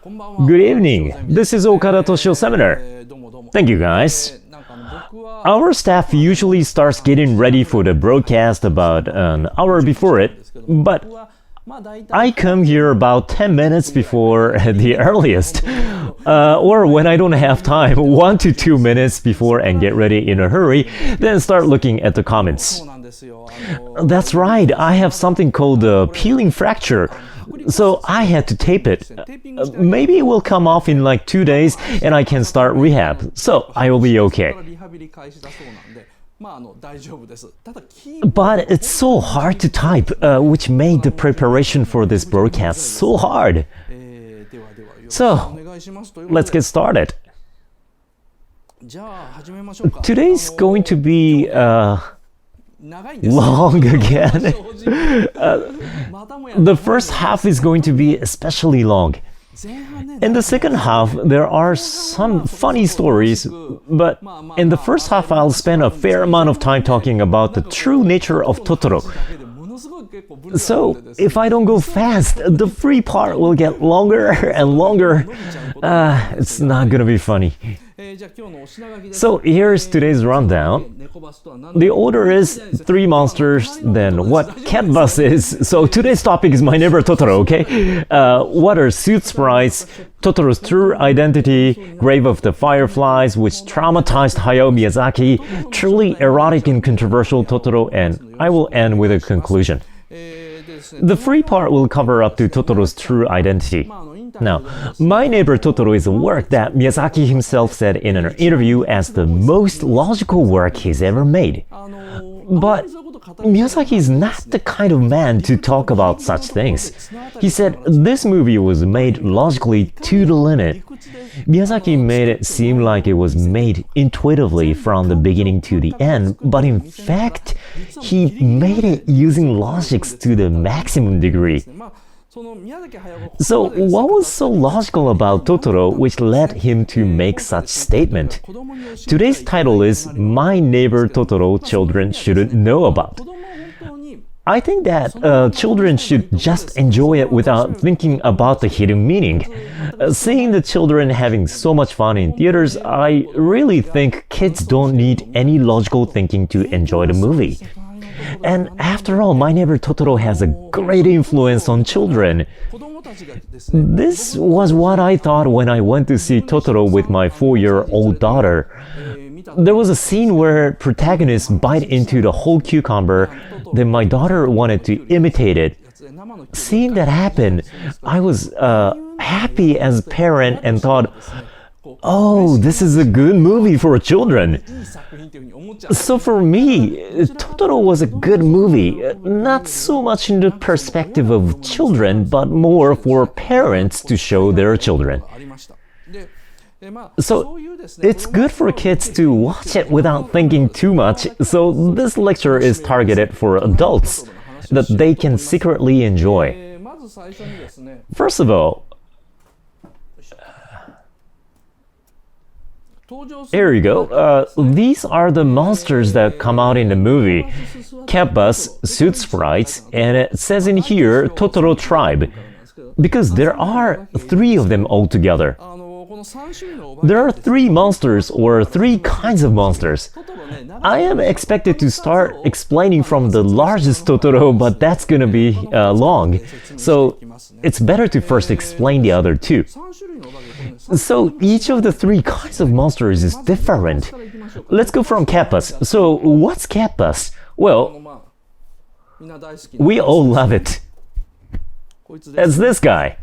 Good evening. This is Okada Toshio Seminar. Thank you guys. Our staff usually starts getting ready for the broadcast about an hour before it, but I come here about 10 minutes before the earliest, or when I don't have time, 1 to 2 minutes before and get ready in a hurry, then start looking at the comments. That's right, I have something called a peeling fracture, so I had to tape it. Maybe it will come off in like 2 days and I can start rehab, so I will be okay. But it's so hard to type, which made the preparation for this broadcast so hard. So, let's get started. Today's going to be long again. The first half is going to be especially long. In the second half, there are some funny stories, but in the first half, I'll spend a fair amount of time talking about the true nature of Totoro. So, if I don't go fast, the free part will get longer and longer. It's not gonna be funny. So, here's today's rundown. The order is 3 monsters, then what Catbus is. So, today's topic is My Neighbor Totoro, okay? What are suit sprites, Totoro's true identity, Grave of the Fireflies, which traumatized Hayao Miyazaki, truly erotic and controversial Totoro, and I will end with a conclusion. The free part will cover up to Totoro's true identity. Now, My Neighbor Totoro is a work that Miyazaki himself said in an interview as the most logical work he's ever made. But Miyazaki is not the kind of man to talk about such things. He said this movie was made logically to the limit. Miyazaki made it seem like it was made intuitively from the beginning to the end, but in fact, he made it using logics to the maximum degree. So, what was so logical about Totoro which led him to make such statement? Today's title is My Neighbor Totoro Children Shouldn't Know About. I think that children should just enjoy it without thinking about the hidden meaning. Seeing the children having so much fun in theaters, I really think kids don't need any logical thinking to enjoy the movie. And after all, My Neighbor Totoro has a great influence on children. This was what I thought when I went to see Totoro with my 4-year-old daughter. There was a scene where protagonists bite into the whole cucumber, then my daughter wanted to imitate it. Seeing that happen, I was happy as a parent and thought, oh, this is a good movie for children. So for me, Totoro was a good movie, not so much in the perspective of children, but more for parents to show their children. So it's good for kids to watch it without thinking too much, so this lecture is targeted for adults that they can secretly enjoy. First of all, here you go. These are the monsters that come out in the movie. Catbus, suit sprites, and it says in here Totoro tribe, because there are 3 of them altogether. There are 3 monsters or 3 kinds of monsters. I am expected to start explaining from the largest Totoro, but that's gonna be long. So it's better to first explain the other 2. So each of the 3 kinds of monsters is different. Let's go from Catbus. So what's Catbus? Well, we all love it. It's this guy.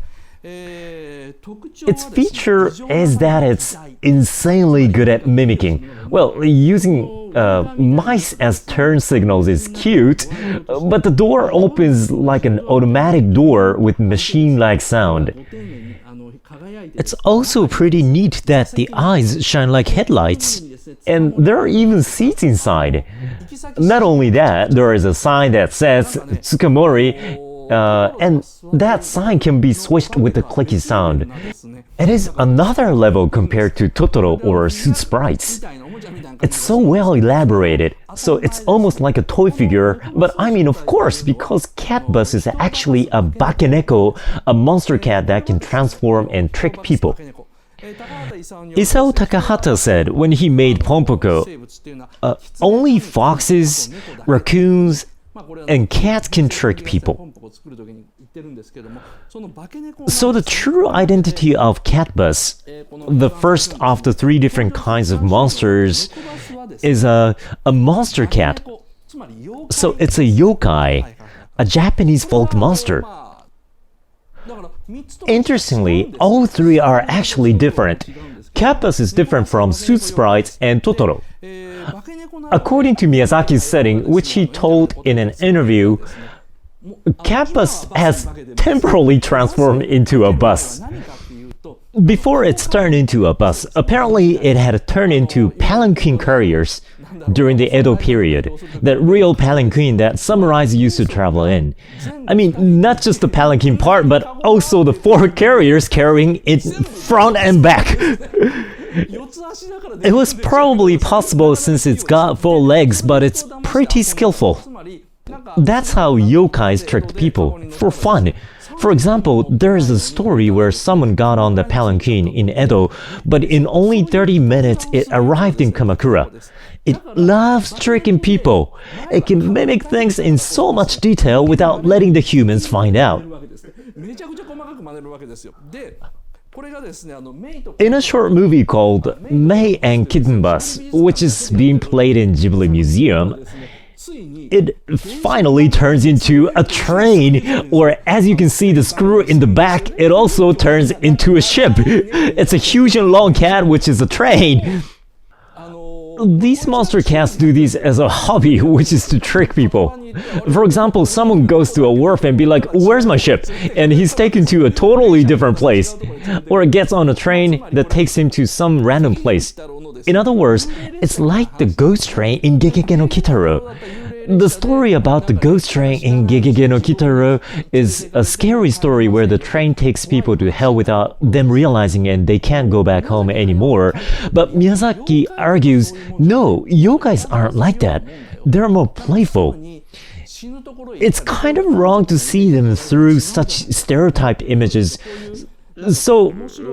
Its feature is that it's insanely good at mimicking. Well, using mice as turn signals is cute, but the door opens like an automatic door with machine-like sound. It's also pretty neat that the eyes shine like headlights, and there are even seats inside. Not only that, there is a sign that says Tsukamori, and that sign can be switched with a clicky sound. It is another level compared to Totoro or Suit Sprites. It's so well elaborated, so it's almost like a toy figure, but I mean of course, because Catbus is actually a bakeneko, a monster cat that can transform and trick people. Isao Takahata said when he made Pompoko, only foxes, raccoons, and cats can trick people. So the true identity of Catbus, the first of the three different kinds of monsters, is a monster cat. So it's a yokai, a Japanese folk monster. Interestingly, all three are actually different. Catbus is different from Suit Sprites and Totoro. According to Miyazaki's setting, which he told in an interview, Catbus has temporarily transformed into a bus. Before it's turned into a bus, apparently it had turned into palanquin carriers during the Edo period, that real palanquin that samurais used to travel in. I mean, not just the palanquin part, but also the four carriers carrying it front and back. It was probably possible since it's got 4 legs, but it's pretty skillful. That's how yokais tricked people, for fun. For example, there is a story where someone got on the palanquin in Edo, but in only 30 minutes it arrived in Kamakura. It loves tricking people. It can mimic things in so much detail without letting the humans find out. In a short movie called Mei and Kitten Bus, which is being played in Ghibli Museum, it finally turns into a train, or as you can see the screw in the back, it also turns into a ship. It's a huge and long cat, which is a train. These monster cats do this as a hobby, which is to trick people. For example, someone goes to a wharf and be like, "Where's my ship?" And he's taken to a totally different place. Or gets on a train that takes him to some random place. In other words, it's like the ghost train in Gegege no Kitaro. The story about the ghost train in Gegege no Kitaro is a scary story where the train takes people to hell without them realizing and they can't go back home anymore. But Miyazaki argues, no, yokais aren't like that. They're more playful. It's kind of wrong to see them through such stereotyped images. So,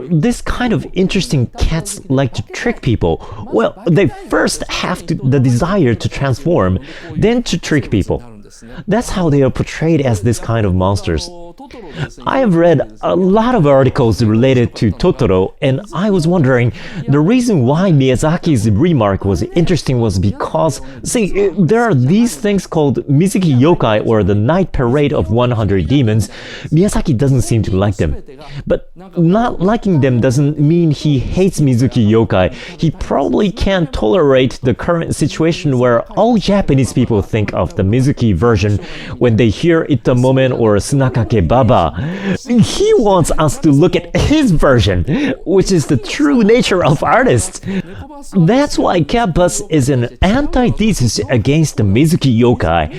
this kind of interesting cats like to trick people. Well, they first have the desire to transform, then to trick people. That's how they are portrayed as this kind of monsters. I have read a lot of articles related to Totoro, and I was wondering, the reason why Miyazaki's remark was interesting was because, see, there are these things called Mizuki Yokai, or the Night Parade of 100 Demons. Miyazaki doesn't seem to like them. But not liking them doesn't mean he hates Mizuki Yokai. He probably can't tolerate the current situation where all Japanese people think of the Mizuki version when they hear Itamomen or Tsunakake Baba. He wants us to look at his version, which is the true nature of artists. That's why Catbus is an antithesis against the Mizuki yokai.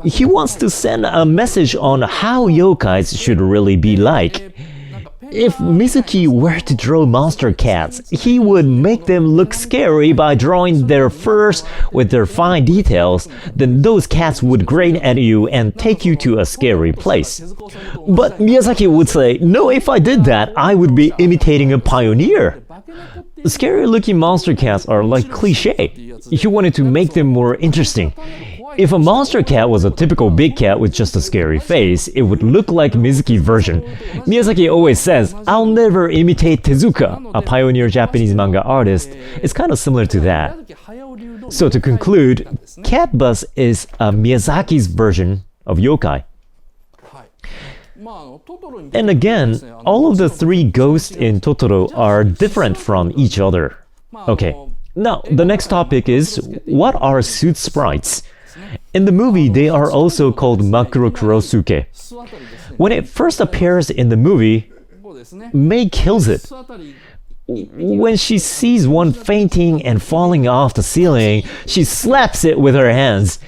He wants to send a message on how yokais should really be like. If Mizuki were to draw monster cats, he would make them look scary by drawing their furs with their fine details. Then those cats would grin at you and take you to a scary place. But Miyazaki would say, no, if I did that, I would be imitating a pioneer. Scary-looking monster cats are like cliché. He wanted to make them more interesting. If a monster cat was a typical big cat with just a scary face, it would look like Mizuki's version. Miyazaki always says, I'll never imitate Tezuka, a pioneer Japanese manga artist. It's kind of similar to that. So to conclude, Catbus is Miyazaki's version of yokai. And again, all of the 3 ghosts in Totoro are different from each other. Okay, now the next topic is, what are suit sprites? In the movie, they are also called Makuro Kurosuke. When it first appears in the movie, Mei kills it. When she sees one fainting and falling off the ceiling, she slaps it with her hands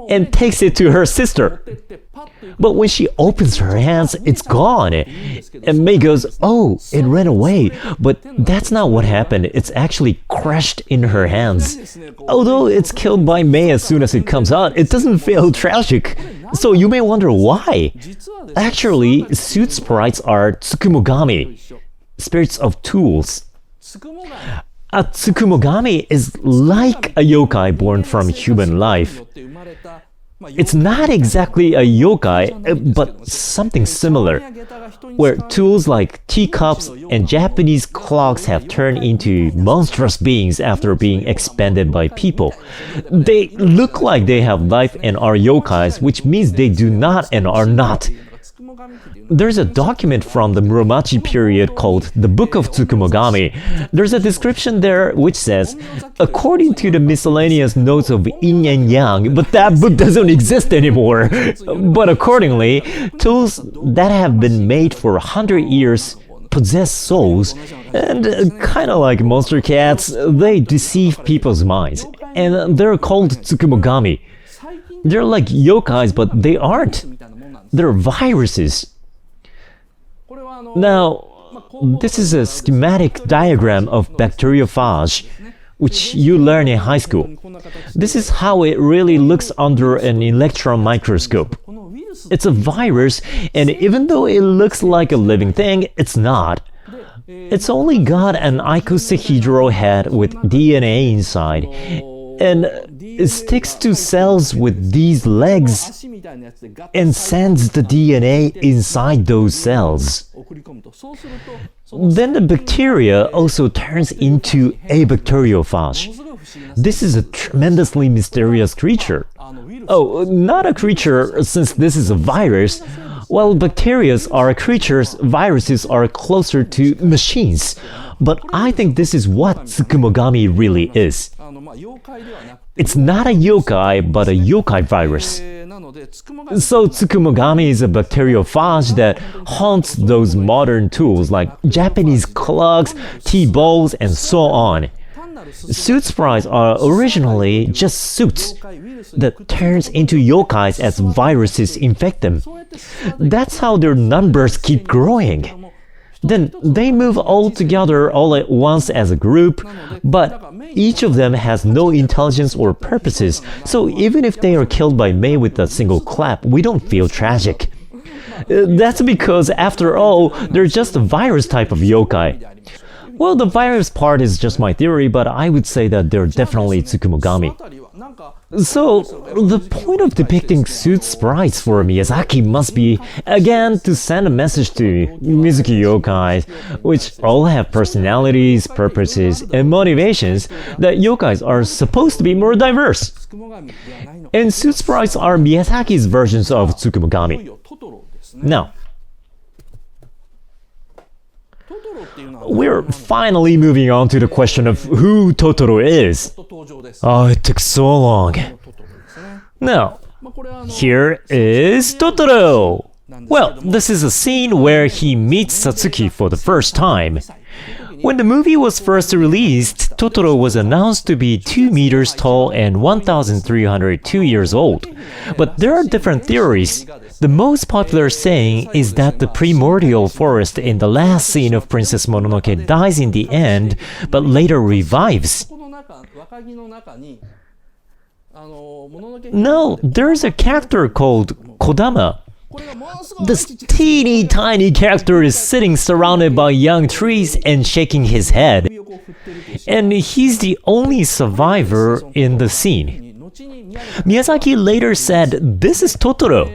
and takes it to her sister. But when she opens her hands, it's gone. And Mei goes, "Oh, it ran away." But that's not what happened. It's actually crushed in her hands. Although it's killed by Mei as soon as it comes out, it doesn't feel tragic. So you may wonder why. Actually, suit sprites are tsukumogami, spirits of tools. A tsukumogami is like a yokai born from human life. It's not exactly a yokai, but something similar, where tools like teacups and Japanese clocks have turned into monstrous beings after being expended by people. They look like they have life and are yokais, which means they do not and are not. There's a document from the Muromachi period called the Book of Tsukumogami. There's a description there which says, according to the miscellaneous notes of Yin and Yang, but that book doesn't exist anymore. But accordingly, tools that have been made for 100 years possess souls, and kind of like monster cats, they deceive people's minds, and they're called Tsukumogami. They're like yokais, but they aren't. They're viruses. Now, this is a schematic diagram of bacteriophage, which you learn in high school. This is how it really looks under an electron microscope. It's a virus, and even though it looks like a living thing, it's not. It's only got an icosahedral head with DNA inside, and it sticks to cells with these legs and sends the DNA inside those cells. Then the bacteria also turns into a bacteriophage. This is a tremendously mysterious creature. Oh, not a creature since this is a virus. While bacteria are creatures, viruses are closer to machines. But I think this is what Tsukumogami really is. It's not a yokai, but a yokai virus. So Tsukumogami is a bacteriophage that haunts those modern tools like Japanese clocks, tea bowls, and so on. Suit sprites are originally just suits that turns into yokais as viruses infect them. That's how their numbers keep growing. Then they move all together all at once as a group, but each of them has no intelligence or purposes, so even if they are killed by Mei with a single clap, we don't feel tragic. That's because, after all, they're just a virus type of yokai. Well, the virus part is just my theory, but I would say that they're definitely Tsukumogami. So, the point of depicting suit sprites for Miyazaki must be, again, to send a message to Mizuki yokais, which all have personalities, purposes, and motivations, that yokais are supposed to be more diverse. And suit sprites are Miyazaki's versions of Tsukumogami. Now, we're finally moving on to the question of who Totoro is. Oh, it took so long. Now, here is Totoro. Well, this is a scene where he meets Satsuki for the first time. When the movie was first released, Totoro was announced to be 2 meters tall and 1,302 years old. But there are different theories. The most popular saying is that the primordial forest in the last scene of Princess Mononoke dies in the end, but later revives. No, there's a character called Kodama. This teeny tiny character is sitting surrounded by young trees and shaking his head. And he's the only survivor in the scene. Miyazaki later said, "This is Totoro."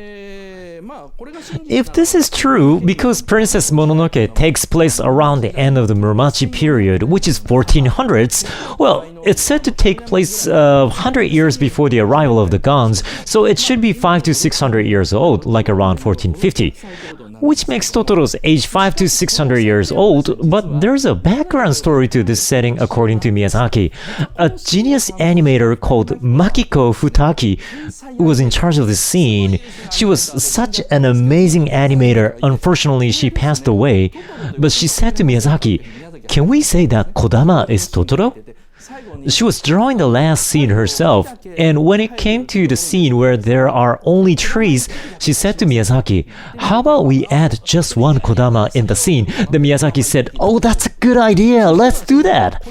If this is true, because Princess Mononoke takes place around the end of the Muromachi period, which is 1400s, well, it's said to take place 100 years before the arrival of the Gons, so it should be 500 to 600 years old, like around 1450. Which makes Totoro's age 500 to 600 years old, but there's a background story to this setting according to Miyazaki. A genius animator called Makiko Futaki was in charge of this scene. She was such an amazing animator. Unfortunately, she passed away, but she said to Miyazaki, can we say that Kodama is Totoro? She was drawing the last scene herself, and when it came to the scene where there are only trees, she said to Miyazaki, "How about we add just one Kodama in the scene?" Then Miyazaki said, "Oh, that's a good idea, let's do that."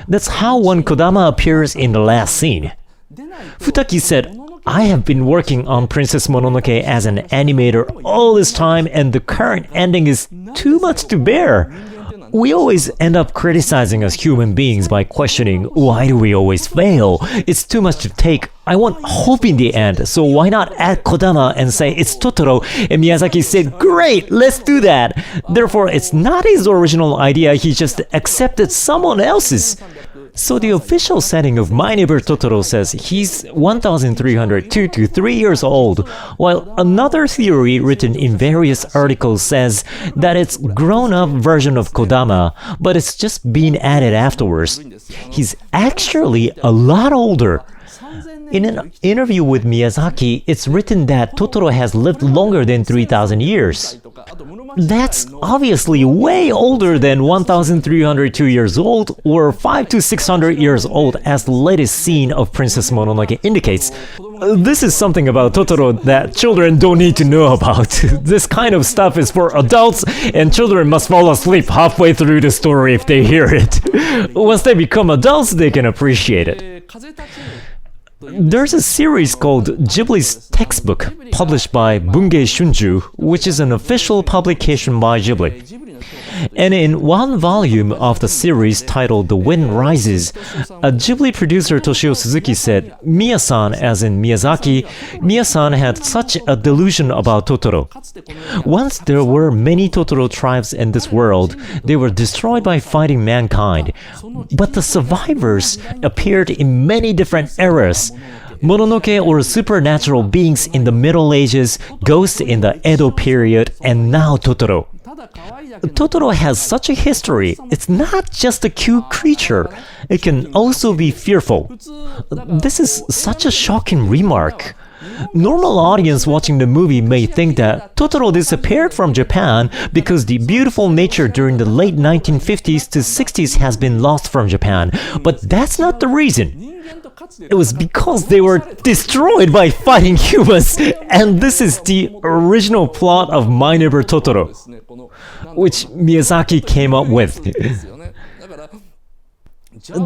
That's how one Kodama appears in the last scene. Futaki said, "I have been working on Princess Mononoke as an animator all this time, and the current ending is too much to bear. We always end up criticizing as human beings by questioning, why do we always fail? It's too much to take. I want hope in the end, so why not add Kodama and say it's Totoro?" And Miyazaki said, "Great, let's do that." Therefore, it's not his original idea, he just accepted someone else's. So the official setting of My Neighbor Totoro says he's 1302 to 3 years old, while another theory written in various articles says that it's grown-up version of Kodama, but it's just been added afterwards. He's actually a lot older. In an interview with Miyazaki, it's written that Totoro has lived longer than 3,000 years. That's obviously way older than 1302 years old or 500 to 600 years old as the latest scene of Princess Mononoke indicates. This is something about Totoro that children don't need to know about. This kind of stuff is for adults, and children must fall asleep halfway through the story if they hear it. Once they become adults, they can appreciate it. There's a series called Ghibli's Textbook, published by Bungei Shunju, which is an official publication by Ghibli. And in one volume of the series titled The Wind Rises, a Ghibli producer Toshio Suzuki said, "Miya-san, as in Miyazaki, Miya-san had such a delusion about Totoro. Once there were many Totoro tribes in this world, they were destroyed by fighting mankind. But the survivors appeared in many different eras. Mononoke or supernatural beings in the Middle Ages, ghosts in the Edo period, and now Totoro. Totoro has such a history. It's not just a cute creature. It can also be fearful." This is such a shocking remark. Normal audience watching the movie may think that Totoro disappeared from Japan because the beautiful nature during the late 1950s to 60s has been lost from Japan. But that's not the reason. It was because they were destroyed by fighting humans, and this is the original plot of My Neighbor Totoro, which Miyazaki came up with.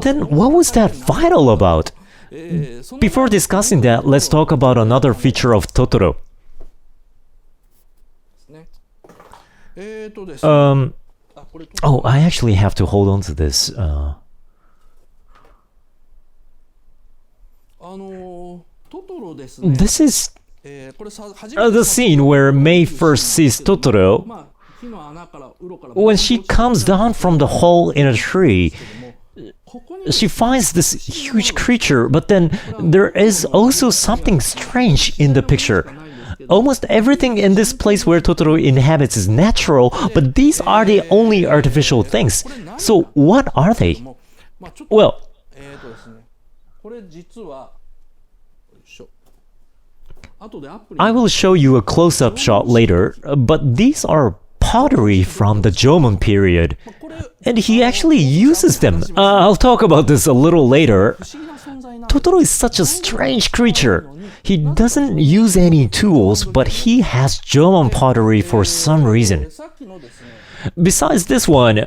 Then what was that fight all about? Before discussing that, let's talk about another feature of Totoro. I actually have to hold on to this. This is the scene where Mei first sees Totoro when she comes down from the hole in a tree. She finds this huge creature, but then there is also something strange in the picture. Almost everything in this place where Totoro inhabits is natural, but these are the only artificial things. So what are they? Well, I will show you a close-up shot later, but these are pottery from the Jomon period, and he actually uses them. I'll talk about this a little later. Totoro is such a strange creature. He doesn't use any tools, but he has Jomon pottery for some reason. Besides this one,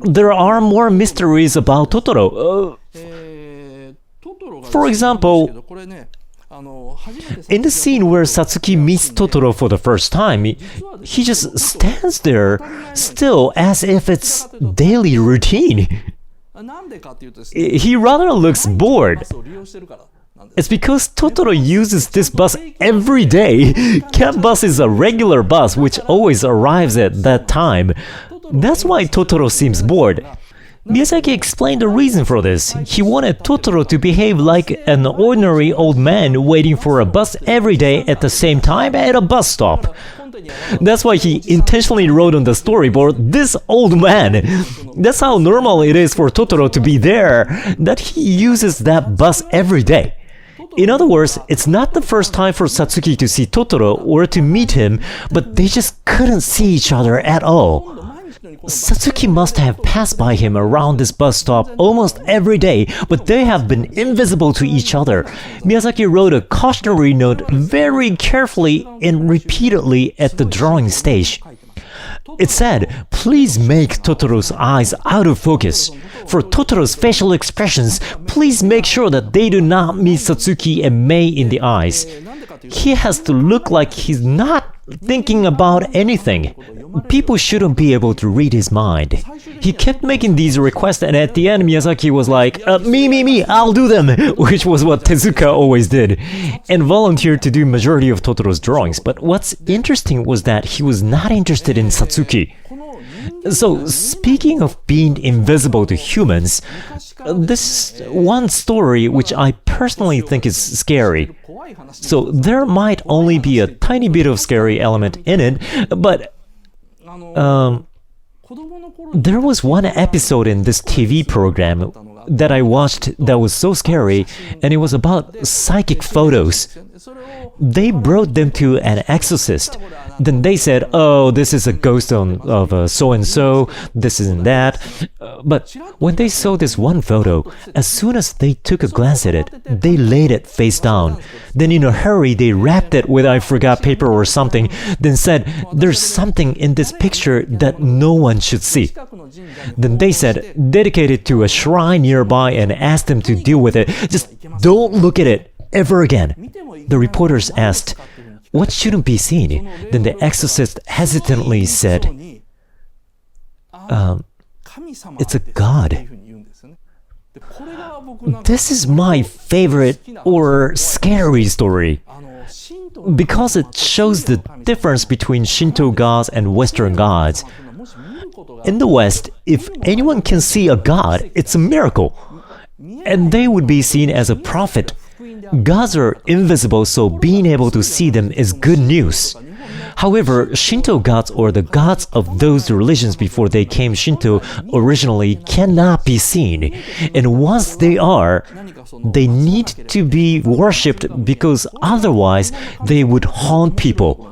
there are more mysteries about Totoro. For example, in the scene where Satsuki meets Totoro for the first time, he just stands there still as if it's daily routine. He rather looks bored. It's because Totoro uses this bus every day. Catbus is a regular bus which always arrives at that time. That's why Totoro seems bored. Miyazaki explained the reason for this. He wanted Totoro to behave like an ordinary old man waiting for a bus every day at the same time at a bus stop. That's why he intentionally wrote on the storyboard, "This old man." That's how normal it is for Totoro to be there, that he uses that bus every day. In other words, it's not the first time for Satsuki to see Totoro or to meet him, but they just couldn't see each other at all. Satsuki must have passed by him around this bus stop almost every day, but they have been invisible to each other. Miyazaki wrote a cautionary note very carefully and repeatedly at the drawing stage. It said, "Please make Totoro's eyes out of focus. For Totoro's facial expressions, please make sure that they do not meet Satsuki and Mei in the eyes. He has to look like he's not thinking about anything. People shouldn't be able to read his mind." He kept making these requests, and at the end Miyazaki was like, me, I'll do them, which was what Tezuka always did, and volunteered to do majority of Totoro's drawings. But what's interesting was that he was not interested in Satsuki. So, speaking of being invisible to humans, this one story which I personally think is scary. So, there might only be a tiny bit of scary element in it, but there was one episode in this TV program that I watched that was so scary, and it was about psychic photos. They brought them to an exorcist. Then they said, "Oh, this is a ghost of so-and-so, this isn't that." But when they saw this one photo, as soon as they took a glance at it, they laid it face down. Then in a hurry, they wrapped it with I forgot paper or something, then said, "There's something in this picture that no one should see." Then they said, "Dedicate it to a shrine nearby and ask them to deal with it. Just don't look at it ever again." The reporters asked, "What shouldn't be seen?" Then the exorcist hesitantly said, "It's a god." This is my favorite or scary story, because it shows the difference between Shinto gods and Western gods. In the West, if anyone can see a god, it's a miracle, and they would be seen as a prophet. Gods are invisible, so being able to see them is good news. However, Shinto gods, or the gods of those religions before they came Shinto originally, cannot be seen. And once they are, they need to be worshipped, because otherwise they would haunt people.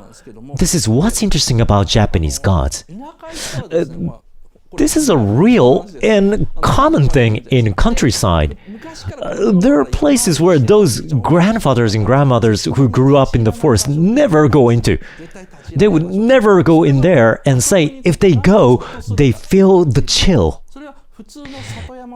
This is what's interesting about Japanese gods. This is a real and common thing in countryside. There are places where those grandfathers and grandmothers who grew up in the forest never go into. They would never go in there and say if they go, they feel the chill.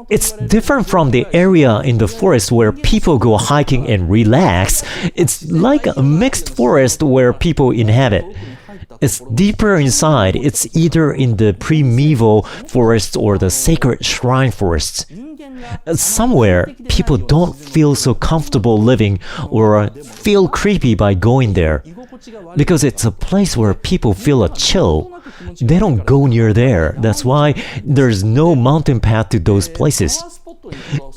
It's different from the area in the forest where people go hiking and relax. It's like a mixed forest where people inhabit. It's deeper inside. It's either in the primeval forests or the sacred shrine forests. Somewhere, people don't feel so comfortable living or feel creepy by going there, because it's a place where people feel a chill. They don't go near there. That's why there's no mountain path to those places.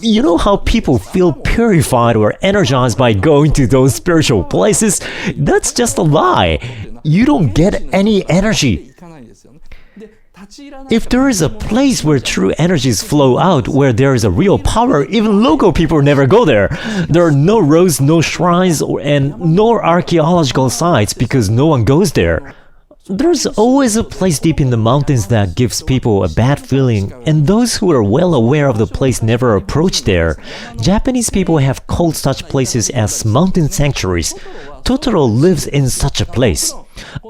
You know how people feel purified or energized by going to those spiritual places? That's just a lie. You don't get any energy. If there is a place where true energies flow out, where there is a real power, even local people never go there. There are no roads, no shrines, and no archaeological sites because no one goes there. There's always a place deep in the mountains that gives people a bad feeling, and those who are well aware of the place never approach there. Japanese people have called such places as mountain sanctuaries. Totoro lives in such a place.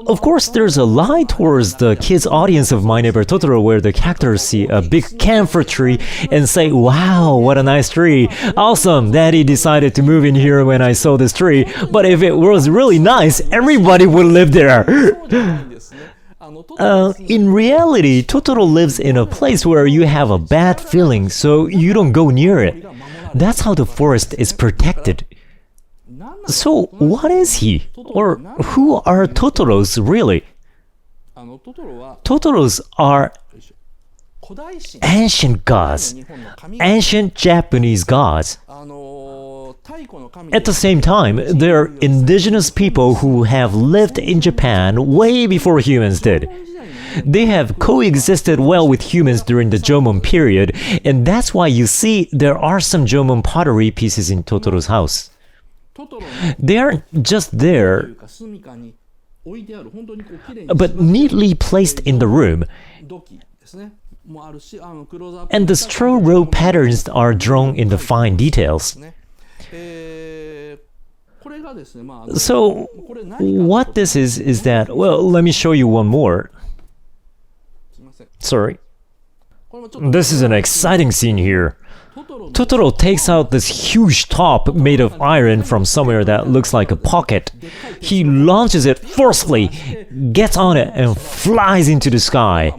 Of course, there's a lie towards the kids' audience of My Neighbor Totoro where the characters see a big camphor tree and say, "Wow, what a nice tree. Awesome, Daddy decided to move in here when I saw this tree. But if it was really nice, everybody would live there." In reality, Totoro lives in a place where you have a bad feeling, so you don't go near it. That's how the forest is protected. So, what is he? Or who are Totoros really? Totoros are ancient gods, ancient Japanese gods. At the same time, they're indigenous people who have lived in Japan way before humans did. They have coexisted well with humans during the Jomon period, and that's why you see there are some Jomon pottery pieces in Totoro's house. They aren't just there, but neatly placed in the room. And the straw row patterns are drawn in the fine details. So, what this is that, well, let me show you one more. Sorry. This is an exciting scene here. Totoro takes out this huge top made of iron from somewhere that looks like a pocket. He launches it forcefully, gets on it, and flies into the sky.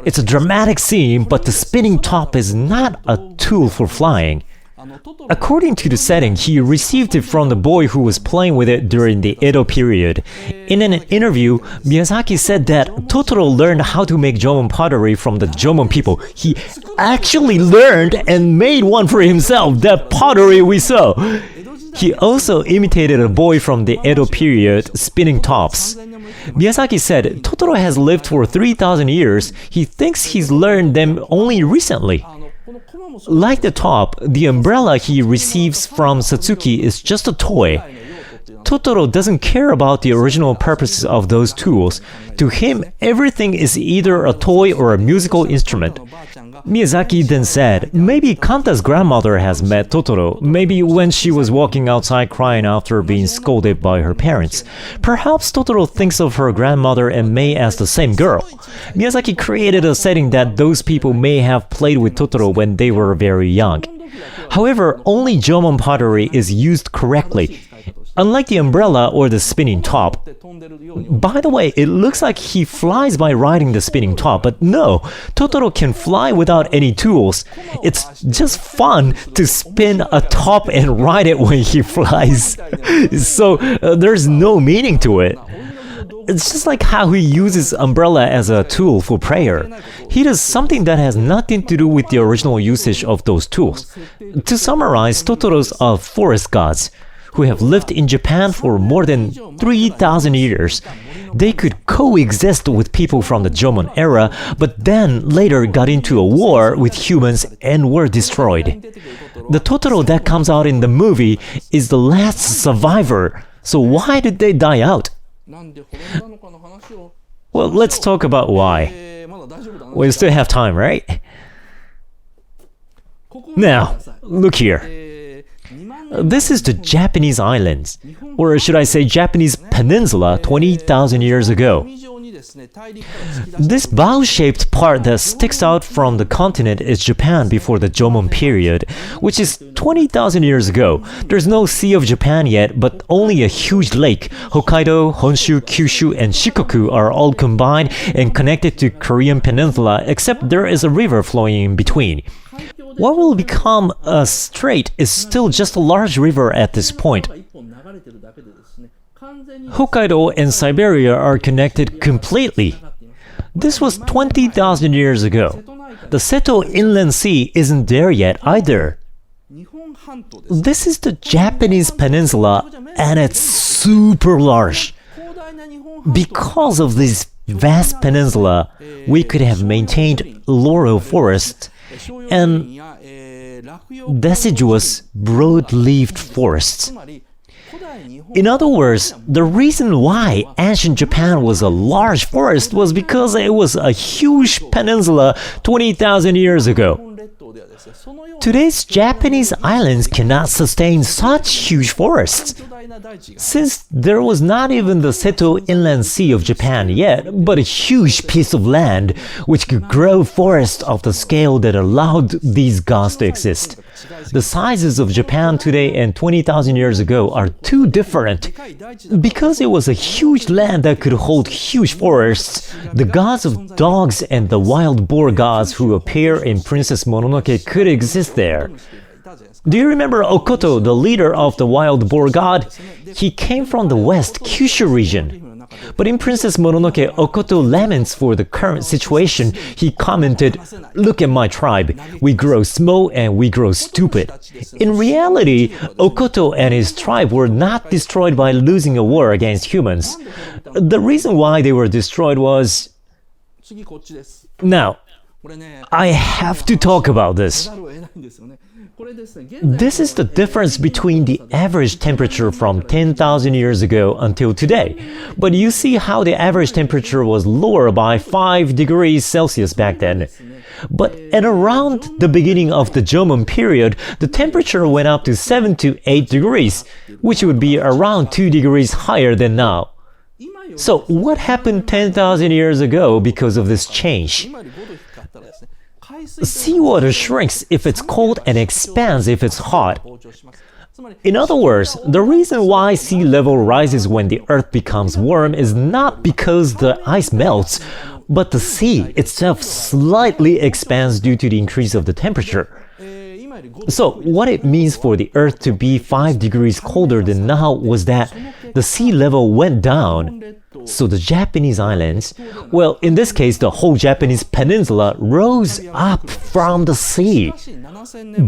It's a dramatic scene, but the spinning top is not a tool for flying. According to the setting, he received it from the boy who was playing with it during the Edo period. In an interview, Miyazaki said that Totoro learned how to make Jomon pottery from the Jomon people. He actually learned and made one for himself, that pottery we saw. He also imitated a boy from the Edo period spinning tops. Miyazaki said Totoro has lived for 3,000 years. He thinks he's learned them only recently. Like the top, the umbrella he receives from Satsuki is just a toy. Totoro doesn't care about the original purposes of those tools. To him, everything is either a toy or a musical instrument. Miyazaki then said, maybe Kanta's grandmother has met Totoro, maybe when she was walking outside crying after being scolded by her parents. Perhaps Totoro thinks of her grandmother and Mei as the same girl. Miyazaki created a setting that those people may have played with Totoro when they were very young. However, only Jomon pottery is used correctly, unlike the umbrella or the spinning top. By the way, it looks like he flies by riding the spinning top, but no, Totoro can fly without any tools. It's just fun to spin a top and ride it when he flies. So there's no meaning to it. It's just like how he uses umbrella as a tool for prayer. He does something that has nothing to do with the original usage of those tools. To summarize, Totoro's are forest gods who have lived in Japan for more than 3,000 years. They could coexist with people from the Jomon era, but then later got into a war with humans and were destroyed. The Totoro that comes out in the movie is the last survivor, so why did they die out? Well, let's talk about why. We still have time, right? Now, look here. This is the Japanese islands, or should I say Japanese peninsula 20,000 years ago. This bow-shaped part that sticks out from the continent is Japan before the Jomon period, which is 20,000 years ago. There's no Sea of Japan yet, but only a huge lake. Hokkaido, Honshu, Kyushu, and Shikoku are all combined and connected to Korean peninsula, except there is a river flowing in between. What will become a strait is still just a large river at this point. Hokkaido and Siberia are connected completely. This was 20,000 years ago. The Seto Inland Sea isn't there yet either. This is the Japanese peninsula and it's super large. Because of this vast peninsula, we could have maintained laurel forests and deciduous, broad-leaved forests. In other words, the reason why ancient Japan was a large forest was because it was a huge peninsula 20,000 years ago. Today's Japanese islands cannot sustain such huge forests. Since there was not even the Seto Inland Sea of Japan yet, but a huge piece of land which could grow forests of the scale that allowed these gods to exist. The sizes of Japan today and 20,000 years ago are too different. Because it was a huge land that could hold huge forests, the gods of dogs and the wild boar gods who appear in Princess Mononoke could exist there. Do you remember Okoto, the leader of the wild boar god? He came from the west Kyushu region. But in Princess Mononoke, Okoto laments for the current situation. He commented, "Look at my tribe. We grow small and we grow stupid." In reality, Okoto and his tribe were not destroyed by losing a war against humans. The reason why they were destroyed was... Now, I have to talk about this. This is the difference between the average temperature from 10,000 years ago until today. But you see how the average temperature was lower by 5 degrees Celsius back then. But at around the beginning of the Jomon period, the temperature went up to 7 to 8 degrees, which would be around 2 degrees higher than now. So what happened 10,000 years ago because of this change? Seawater shrinks if it's cold and expands if it's hot. In other words, the reason why sea level rises when the earth becomes warm is not because the ice melts, but the sea itself slightly expands due to the increase of the temperature. So what it means for the earth to be 5 degrees colder than now was that the sea level went down. So the Japanese islands, well, in this case, the whole Japanese peninsula rose up from the sea.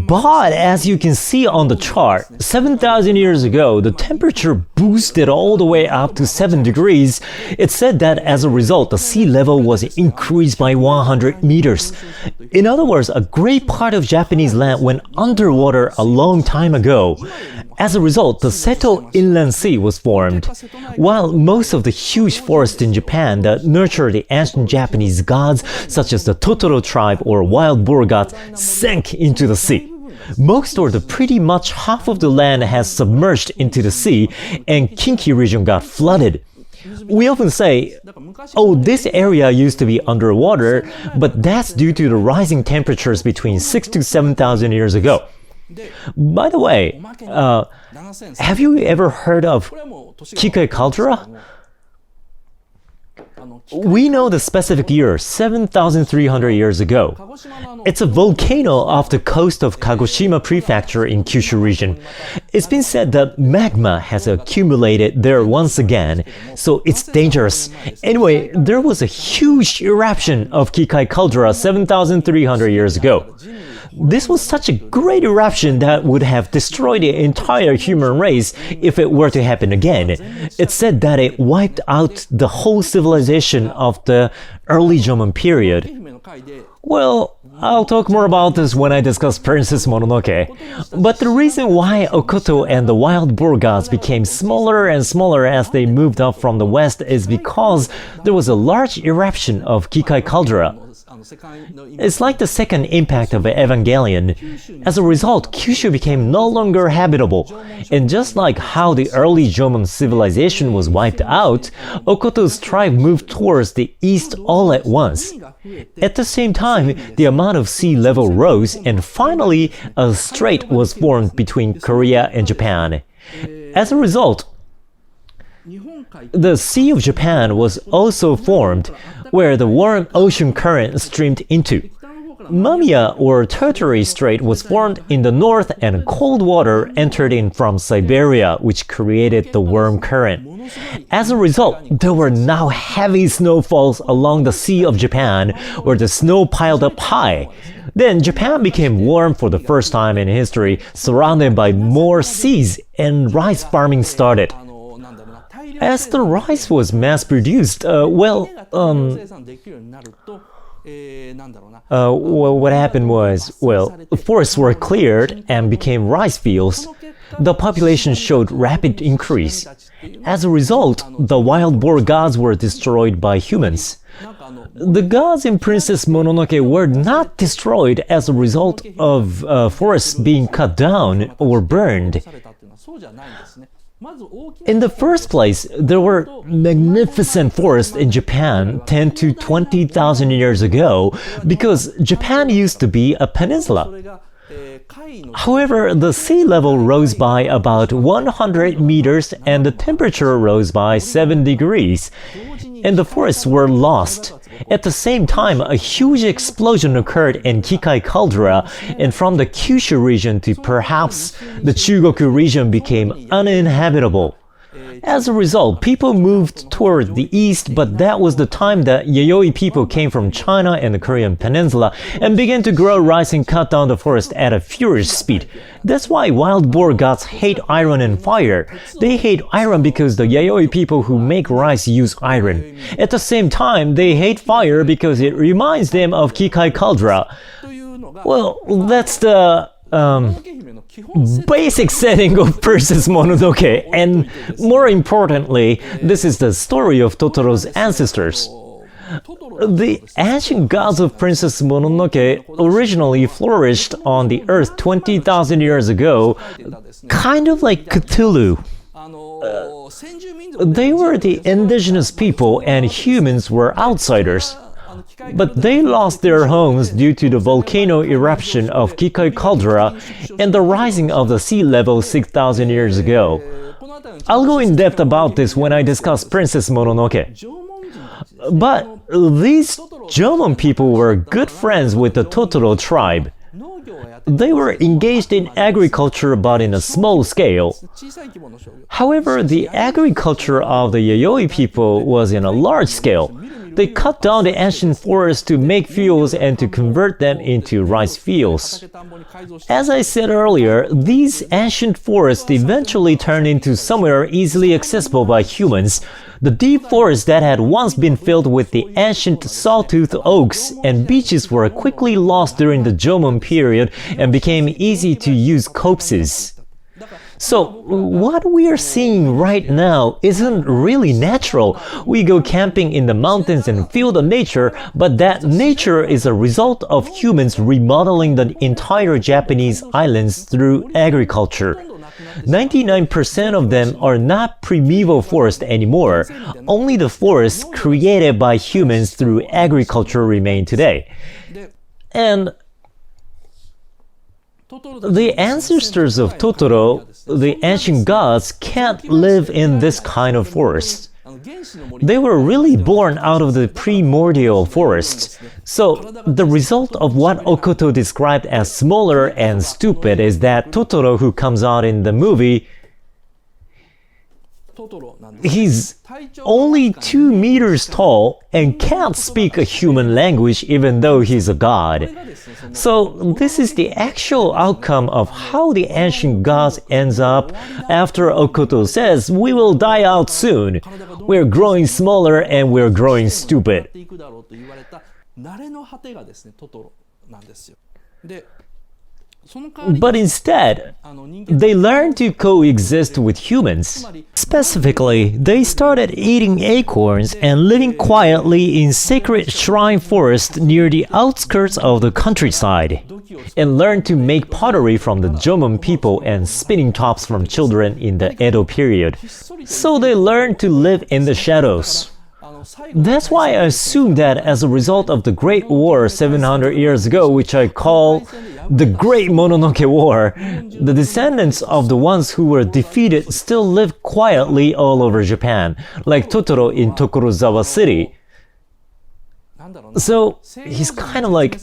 But as you can see on the chart, 7,000 years ago, the temperature boosted all the way up to 7 degrees. It's said that as a result, the sea level was increased by 100 meters. In other words, a great part of Japanese land went underwater a long time ago. As a result, the Seto Inland Sea was formed. While most of the huge forests in Japan that nurture the ancient Japanese gods, such as the Totoro tribe or wild boar gods, sank into the sea. Most or the pretty much half of the land has submerged into the sea, and Kinki region got flooded. We often say, oh, this area used to be underwater, but that's due to the rising temperatures between 6 to 7,000 years ago. By the way, have you ever heard of Kikai Caldera? We know the specific year, 7,300 years ago. It's a volcano off the coast of Kagoshima Prefecture in Kyushu region. It's been said that magma has accumulated there once again, so it's dangerous. Anyway, there was a huge eruption of Kikai Caldera 7,300 years ago. This was such a great eruption that would have destroyed the entire human race if it were to happen again. It's said that it wiped out the whole civilization of the early Jomon period. Well, I'll talk more about this when I discuss Princess Mononoke. But the reason why Okoto and the wild boar gods became smaller and smaller as they moved up from the west is because there was a large eruption of Kikai Caldera. It's like the second impact of Evangelion. As a result, Kyushu became no longer habitable. And just like how the early Jomon civilization was wiped out, Okoto's tribe moved towards the east all at once. At the same time, the amount of sea level rose, and finally, a strait was formed between Korea and Japan. As a result, the Sea of Japan was also formed, where the warm ocean current streamed into. Mamiya or Tertiary Strait was formed in the north, and cold water entered in from Siberia, which created the warm current. As a result, there were now heavy snowfalls along the Sea of Japan, where the snow piled up high. Then Japan became warm for the first time in history, surrounded by more seas, and rice farming started. As the rice was mass-produced, what happened was, forests were cleared and became rice fields. The population showed rapid increase. As a result, the wild boar gods were destroyed by humans. The gods in Princess Mononoke were not destroyed as a result of forests being cut down or burned. In the first place, there were magnificent forests in Japan 10 to 20,000 years ago because Japan used to be a peninsula. However, the sea level rose by about 100 meters and the temperature rose by 7 degrees, and the forests were lost. At the same time, a huge explosion occurred in Kikai Caldera, and from the Kyushu region to perhaps the Chugoku region became uninhabitable. As a result, people moved toward the east, but that was the time that Yayoi people came from China and the Korean peninsula and began to grow rice and cut down the forest at a furious speed. That's why wild boar gods hate iron and fire. They hate iron because the Yayoi people who make rice use iron. At the same time, they hate fire because it reminds them of Kikai Caldera. Well, that's the basic setting of Princess Mononoke, and more importantly, this is the story of Totoro's ancestors. The ancient gods of Princess Mononoke originally flourished on the earth 20,000 years ago, kind of like Cthulhu. They were the indigenous people and humans were outsiders. But they lost their homes due to the volcano eruption of Kikai Caldera and the rising of the sea level 6,000 years ago. I'll go in depth about this when I discuss Princess Mononoke. But these Jomon people were good friends with the Totoro tribe. They were engaged in agriculture but in a small scale. However, the agriculture of the Yayoi people was in a large scale. They cut down the ancient forests to make fuels and to convert them into rice fields. As I said earlier, these ancient forests eventually turned into somewhere easily accessible by humans. The deep forests that had once been filled with the ancient sawtooth oaks and beeches were quickly lost during the Jomon period and became easy to use copses. So, what we are seeing right now isn't really natural. We go camping in the mountains and feel the nature, but that nature is a result of humans remodeling the entire Japanese islands through agriculture. 99% of them are not primeval forests anymore. Only the forests created by humans through agriculture remain today. And the ancestors of Totoro, the ancient gods, can't live in this kind of forest. They were really born out of the primordial forests. So, the result of what Okoto described as smaller and stupid is that Totoro, who comes out in the movie, he's only 2 meters tall and can't speak a human language even though he's a god. So this is the actual outcome of how the ancient gods ends up after Okoto says, "We will die out soon. We're growing smaller and we're growing stupid." But instead, they learned to coexist with humans. Specifically, they started eating acorns and living quietly in sacred shrine forests near the outskirts of the countryside, and learned to make pottery from the Jomon people and spinning tops from children in the Edo period. So they learned to live in the shadows. That's why I assume that as a result of the Great War 700 years ago, which I call the Great Mononoke War, the descendants of the ones who were defeated still live quietly all over Japan, like Totoro in Tokorozawa City. So he's kind of like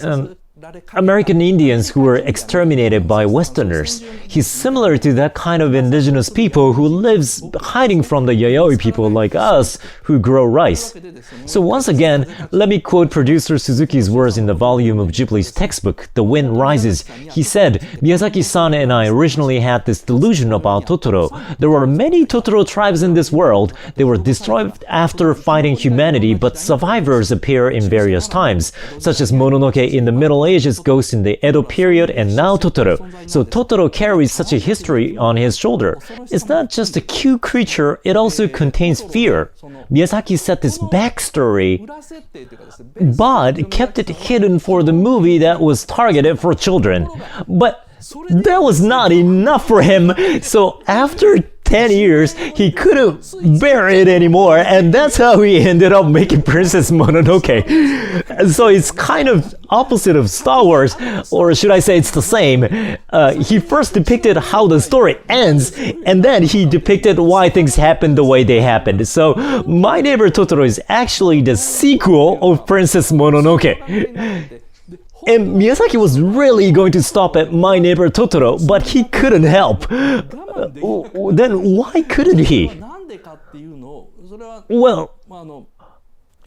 American Indians who were exterminated by Westerners. He's similar to that kind of indigenous people who lives hiding from the Yayoi people like us who grow rice. So once again, let me quote producer Suzuki's words in the volume of Ghibli's textbook, The Wind Rises. He said, "Miyazaki-san and I originally had this delusion about Totoro. There were many Totoro tribes in this world. They were destroyed after fighting humanity, but survivors appear in various times, such as Mononoke in the Middle Ages, Ghost in the Edo period, and now Totoro. So Totoro carries such a history on his shoulder. It's not just a cute creature, it also contains fear." Miyazaki set this backstory, but kept it hidden for the movie that was targeted for children. But that was not enough for him, so after 10 years, he couldn't bear it anymore, and that's how he ended up making Princess Mononoke. So it's kind of opposite of Star Wars, or should I say it's the same. He first depicted how the story ends, and then he depicted why things happened the way they happened. So My Neighbor Totoro is actually the sequel of Princess Mononoke. And Miyazaki was really going to stop at My Neighbor Totoro, but he couldn't help. Then why couldn't he? Well,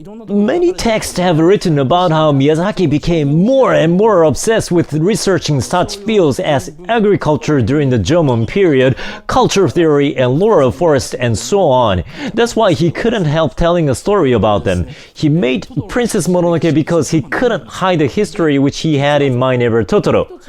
Many texts have written about how Miyazaki became more and more obsessed with researching such fields as agriculture during the Jomon period, culture theory and lore of forest, and so on. That's why he couldn't help telling a story about them. He made Princess Mononoke because he couldn't hide the history which he had in My Neighbor Totoro.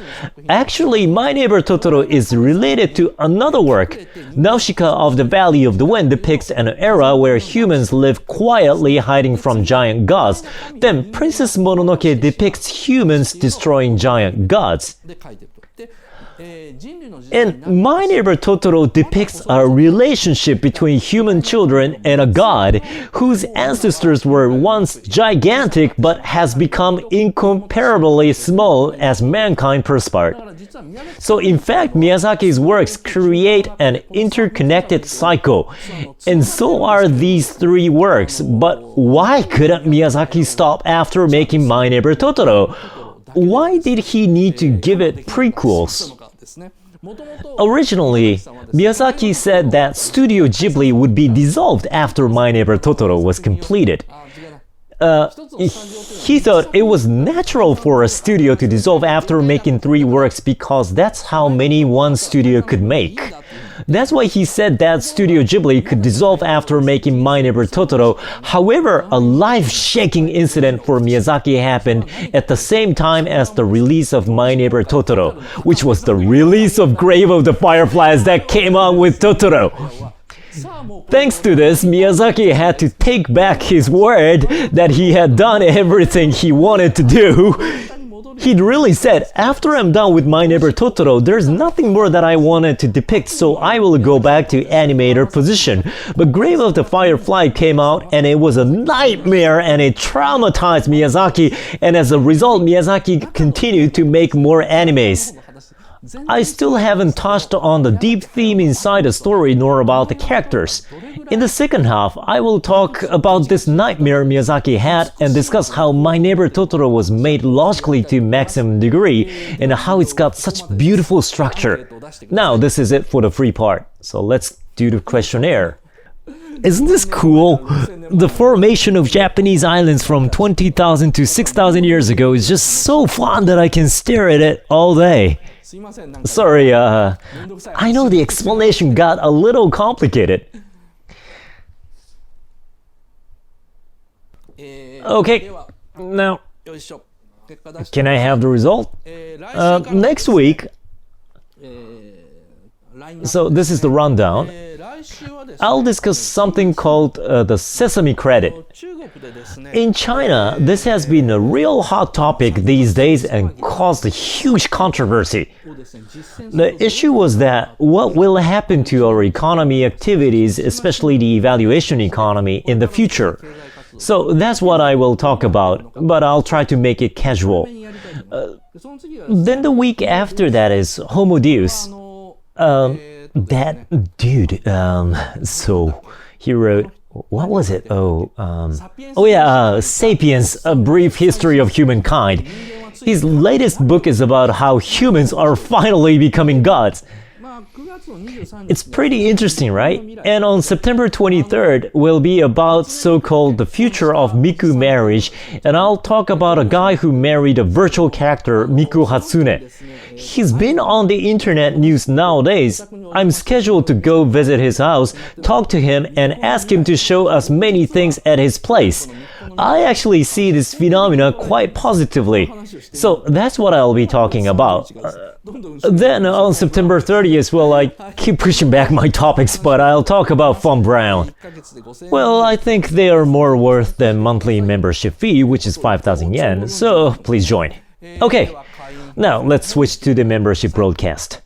Actually, My Neighbor Totoro is related to another work. Nausicaa of the Valley of the Wind depicts an era where humans live quietly hiding from giant gods. Then Princess Mononoke depicts humans destroying giant gods. And My Neighbor Totoro depicts a relationship between human children and a god whose ancestors were once gigantic but has become incomparably small as mankind prospered. So in fact, Miyazaki's works create an interconnected cycle, and so are these three works. But why couldn't Miyazaki stop after making My Neighbor Totoro? Why did he need to give it prequels? Originally, Miyazaki said that Studio Ghibli would be dissolved after My Neighbor Totoro was completed. He thought it was natural for a studio to dissolve after making three works because that's how many one studio could make. That's why he said that Studio Ghibli could dissolve after making My Neighbor Totoro. However, a life-shaking incident for Miyazaki happened at the same time as the release of My Neighbor Totoro, which was the release of Grave of the Fireflies that came out with Totoro. Thanks to this, Miyazaki had to take back his word that he had done everything he wanted to do. He'd really said, after I'm done with My Neighbor Totoro, there's nothing more that I wanted to depict, so I will go back to animator position. But Grave of the Firefly came out and it was a nightmare and it traumatized Miyazaki, and as a result, Miyazaki continued to make more animes. I still haven't touched on the deep theme inside the story nor about the characters. In the second half, I will talk about this nightmare Miyazaki had and discuss how My Neighbor Totoro was made logically to maximum degree and how it's got such beautiful structure. Now, this is it for the free part, so let's do the questionnaire. Isn't this cool? The formation of Japanese islands from 20,000 to 6,000 years ago is just so fun that I can stare at it all day. Sorry, I know the explanation got a little complicated. Okay, now, can I have the result? Next week, so this is the rundown. I'll discuss something called the Sesame Credit. In China, this has been a real hot topic these days and caused a huge controversy. The issue was that what will happen to our economy activities, especially the evaluation economy, in the future. So that's what I will talk about, but I'll try to make it casual. Then the week after that is Homo Deus. That dude, so he wrote, what was it? Sapiens, A Brief History of Humankind. His latest book is about how humans are finally becoming gods. It's pretty interesting, right? And on September 23rd will be about so-called the future of Miku marriage, and I'll talk about a guy who married a virtual character, Miku Hatsune. He's been on the internet news nowadays. I'm scheduled to go visit his house, talk to him, and ask him to show us many things at his place. I actually see this phenomena quite positively. So that's what I'll be talking about. Then on September 30th, well, I keep pushing back my topics, but I'll talk about Von Braun. Well, I think they are more worth than monthly membership fee, which is 5,000 yen, so please join. Okay, now let's switch to the membership broadcast.